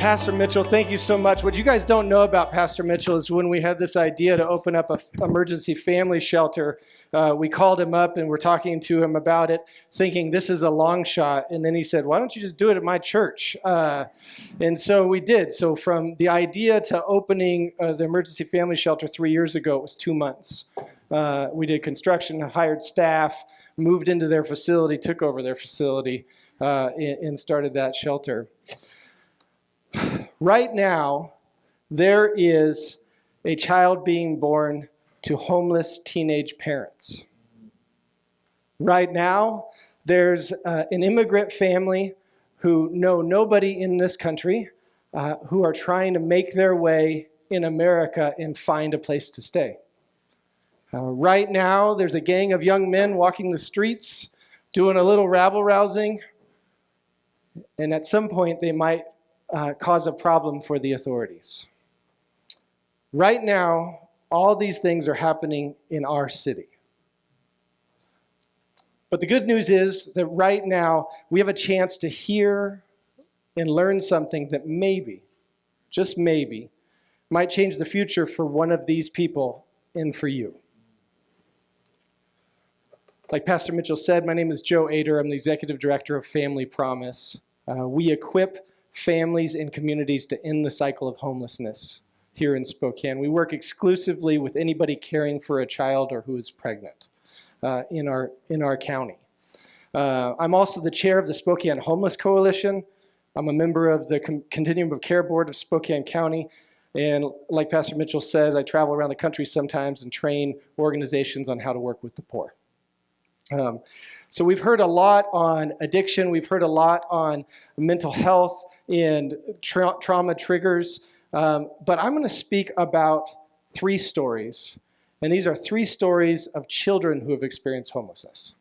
Pastor Mitchell, thank you so much. What you guys don't know about Pastor Mitchell is when we had this idea to open up an emergency family shelter, we called him up and we're talking to him about it, thinking this is a long shot. And then he said, why don't you just do it at my church? And so we did. So from the idea to opening the emergency family shelter 3 years ago, it was 2 months. We did construction, hired staff, moved into their facility, took over their facility, and started that shelter. Right now, there is a child being born to homeless teenage parents. Right now, there's an immigrant family who know nobody in this country, who are trying to make their way in America and find a place to stay. Right now, there's a gang of young men walking the streets, doing a little rabble-rousing, and at some point they might cause a problem for the authorities. Right now, all these things are happening in our city. But the good news is that right now, we have a chance to hear and learn something that maybe, just maybe, might change the future for one of these people and for you. Like Pastor Mitchell said, my name is Joe Ader. I'm the Executive Director of Family Promise. We equip families and communities to end the cycle of homelessness here in Spokane. We work exclusively with anybody caring for a child or who is pregnant in our county. I'm also the chair of the Spokane Homeless Coalition. I'm a member of the Continuum of Care Board of Spokane County. And like Pastor Mitchell says, I travel around the country sometimes and train organizations on how to work with the poor. So we've heard a lot on addiction. We've heard a lot on mental health and trauma triggers. But I'm going to speak about 3 stories. And these are 3 stories of children who have experienced homelessness.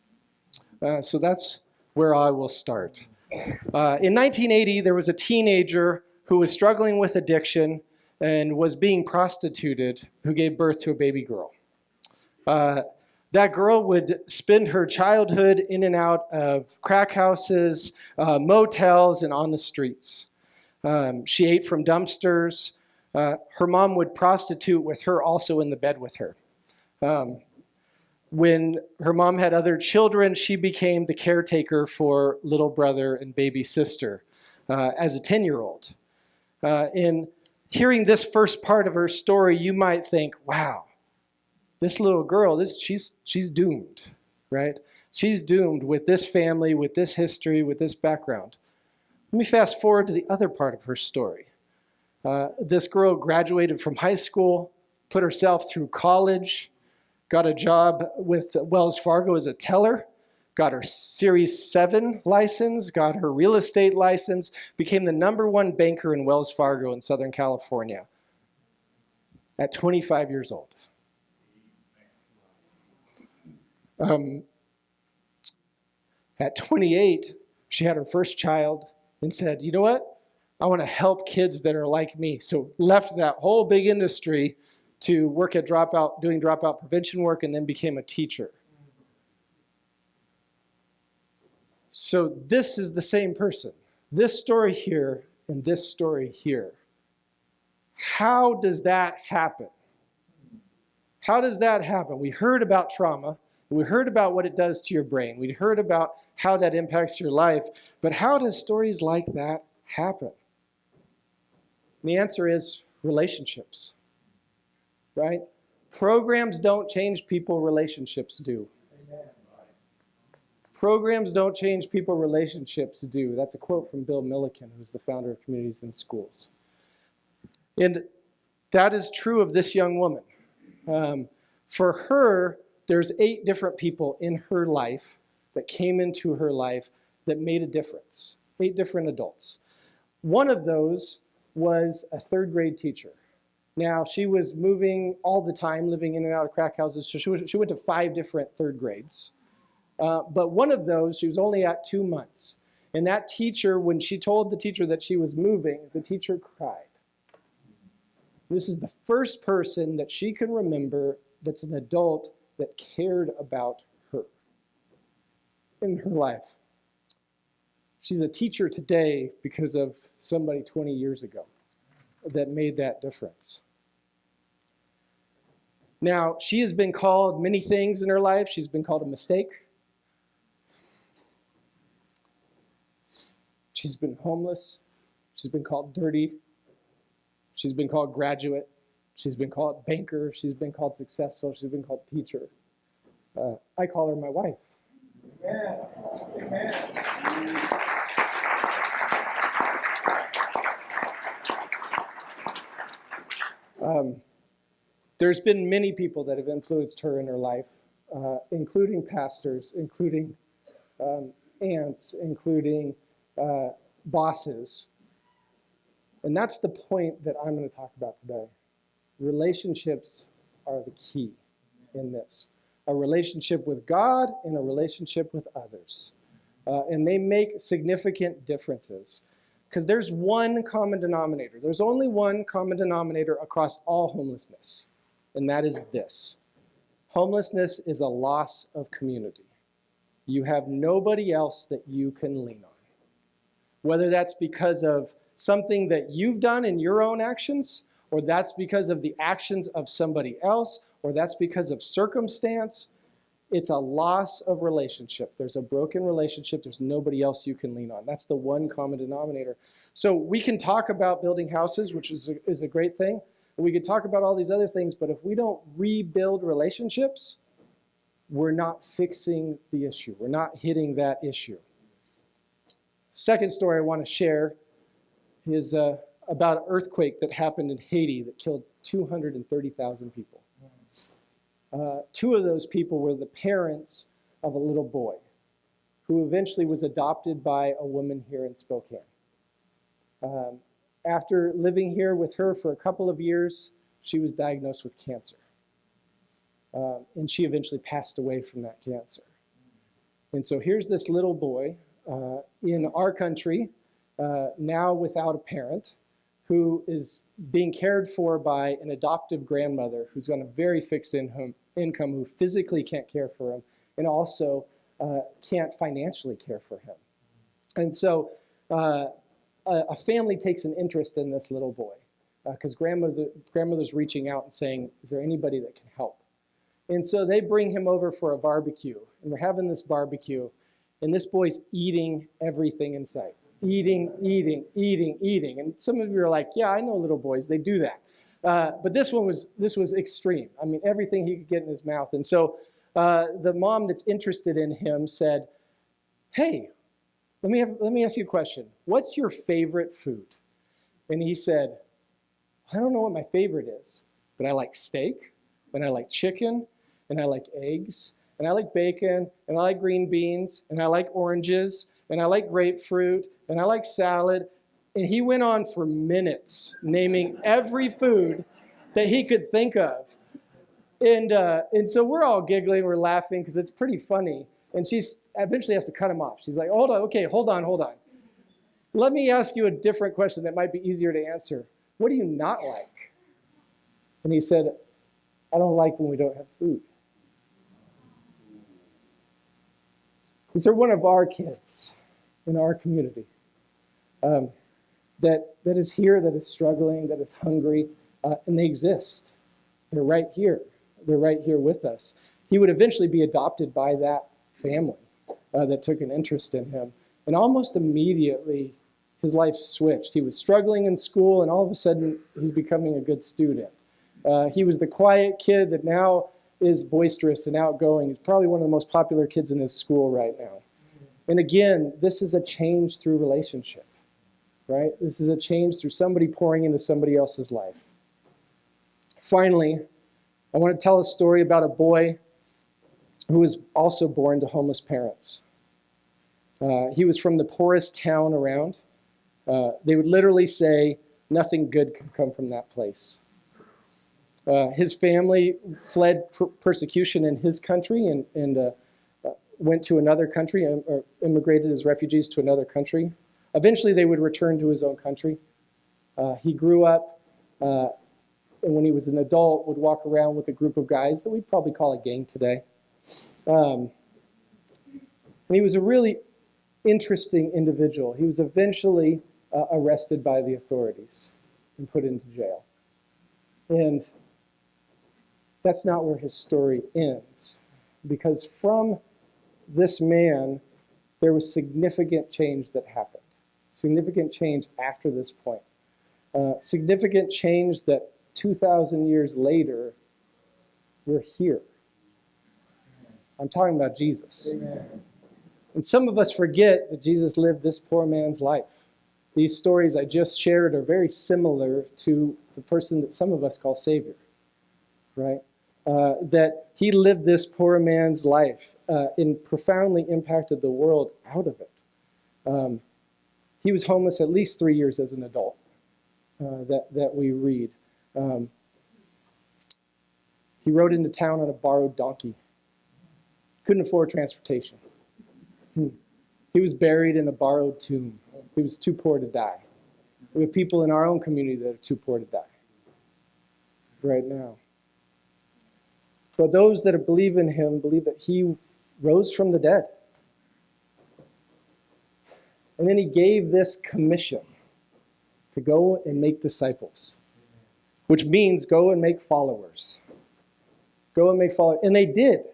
So that's where I will start. In 1980, there was a teenager who was struggling with addiction and was being prostituted who gave birth to a baby girl. That girl would spend her childhood in and out of crack houses, motels, and on the streets. She ate from dumpsters. Her mom would prostitute with her also in the bed with her. When her mom had other children, she became the caretaker for little brother and baby sister as a 10-year-old. In hearing this first part of her story, you might think, wow, this little girl, she's doomed, right? She's doomed with this family, with this history, with this background. Let me fast forward to the other part of her story. This girl graduated from high school, put herself through college, got a job with Wells Fargo as a teller, got her Series 7 license, got her real estate license, became the #1 banker in Wells Fargo in Southern California at 25 years old. At 28, she had her first child and said, you know what? I want to help kids that are like me. So left that whole big industry to work at doing dropout prevention work, and then became a teacher. So this is the same person. This story here and this story here. How does that happen? How does that happen? We heard about trauma. We heard about what it does to your brain. We heard about how that impacts your life. But how does stories like that happen? And the answer is relationships, right? Programs don't change people, relationships do. Programs don't change people, relationships do. That's a quote from Bill Milliken, who's the founder of Communities in Schools. And that is true of this young woman. For her, there's 8 different people in her life that came into her life that made a difference. 8 different adults. One of those was a 3rd grade teacher. Now, she was moving all the time, living in and out of crack houses, so she went to 5 different 3rd grades. But one of those, she was only at 2 months. And that teacher, when she told the teacher that she was moving, the teacher cried. This is the first person that she can remember that's an adult that cared about her in her life. She's a teacher today because of somebody 20 years ago that made that difference. Now, she has been called many things in her life. She's been called a mistake. She's been homeless. She's been called dirty. She's been called graduate. She's been called banker. She's been called successful. She's been called teacher. I call her my wife. There's been many people that have influenced her in her life, including pastors, including aunts, including bosses. And that's the point that I'm going to talk about today. Relationships are the key in this. A relationship with God and a relationship with others. And they make significant differences. Because there's one common denominator. There's only one common denominator across all homelessness. And that is this. Homelessness is a loss of community. You have nobody else that you can lean on. Whether that's because of something that you've done in your own actions, or that's because of the actions of somebody else, or that's because of circumstance, it's a loss of relationship. There's a broken relationship. There's nobody else you can lean on. That's the one common denominator. So we can talk about building houses, which is a great thing. We could talk about all these other things, but if we don't rebuild relationships, we're not fixing the issue. We're not hitting that issue. Second story I want to share is about an earthquake that happened in Haiti that killed 230,000 people. Two of those people were the parents of a little boy who eventually was adopted by a woman here in Spokane. After living here with her for a couple of years, she was diagnosed with cancer. And she eventually passed away from that cancer. And so here's this little boy in our country, now without a parent, who is being cared for by an adoptive grandmother who's on a very fixed income, who physically can't care for him, and also can't financially care for him. And so a family takes an interest in this little boy because grandmother's reaching out and saying, is there anybody that can help? And so they bring him over for a barbecue, and we're having this barbecue, and this boy's eating everything in sight. Eating. And some of you are like, yeah, I know little boys, they do that. But this was extreme. I mean, everything he could get in his mouth. And so the mom that's interested in him said, hey, let me ask you a question. What's your favorite food? And he said, I don't know what my favorite is, but I like steak, and I like chicken, and I like eggs, and I like bacon, and I like green beans, and I like oranges, and I like grapefruit, and I like salad. And he went on for minutes naming every food that he could think of. And so we're all giggling, we're laughing because it's pretty funny. And she eventually has to cut him off. She's like, hold on. Let me ask you a different question that might be easier to answer. What do you not like? And he said, I don't like when we don't have food. These are one of our kids in our community that is here, that is struggling, that is hungry, and they exist. They're right here. They're right here with us. He would eventually be adopted by that family that took an interest in him. And almost immediately, his life switched. He was struggling in school, and all of a sudden, he's becoming a good student. He was the quiet kid that now is boisterous and outgoing. He's probably one of the most popular kids in his school right now. And again, this is a change through relationship, right? This is a change through somebody pouring into somebody else's life. Finally, I want to tell a story about a boy who was also born to homeless parents. He was from the poorest town around. They would literally say, nothing good can come from that place. His family fled persecution in his country and went to another country, or immigrated as refugees to another country. Eventually, they would return to his own country. He grew up, and when he was an adult, would walk around with a group of guys that we'd probably call a gang today. And he was a really interesting individual. He was eventually arrested by the authorities and put into jail. And that's not where his story ends, because from this man, there was significant change that happened. Significant change after this point. Significant change that 2,000 years later, we're here. I'm talking about Jesus. Amen. And some of us forget that Jesus lived this poor man's life. These stories I just shared are very similar to the person that some of us call Savior, right? That he lived this poor man's life and profoundly impacted the world out of it. He was homeless at least 3 years as an adult, that we read. He rode into town on a borrowed donkey. Couldn't afford transportation. He was buried in a borrowed tomb. He was too poor to die. We have people in our own community that are too poor to die right now. But those that believe in him believe that he rose from the dead. And then he gave this commission to go and make disciples, which means go and make followers. Go and make followers. And they did.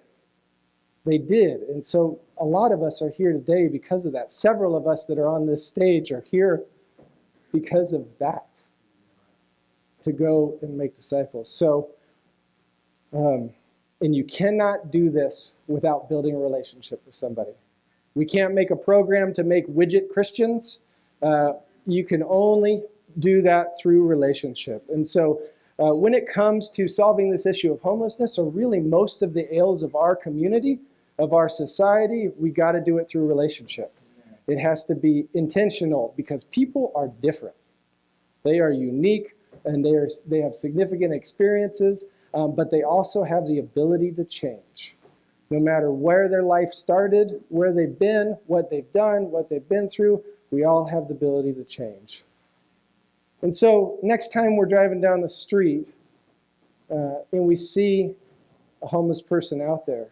They did. And so a lot of us are here today because of that. Several of us that are on this stage are here because of that, to go and make disciples. So, and you cannot do this without building a relationship with somebody. We can't make a program to make widget Christians. You can only do that through relationship. And so when it comes to solving this issue of homelessness, or really most of the ails of our community, of our society, we got to do it through relationship. It has to be intentional because people are different. They are unique and they have significant experiences, but they also have the ability to change. No matter where their life started, where they've been, what they've done, what they've been through, we all have the ability to change. And so next time we're driving down the street and we see a homeless person out there,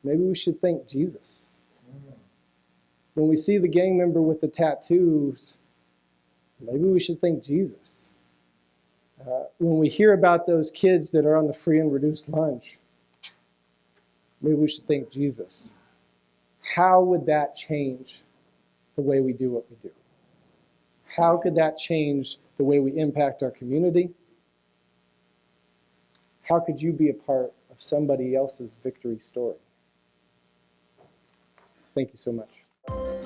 maybe we should thank Jesus. When we see the gang member with the tattoos, maybe we should thank Jesus. When we hear about those kids that are on the free and reduced lunch, maybe we should thank Jesus. How would that change the way we do what we do? How could that change the way we impact our community? How could you be a part of somebody else's victory story? Thank you so much.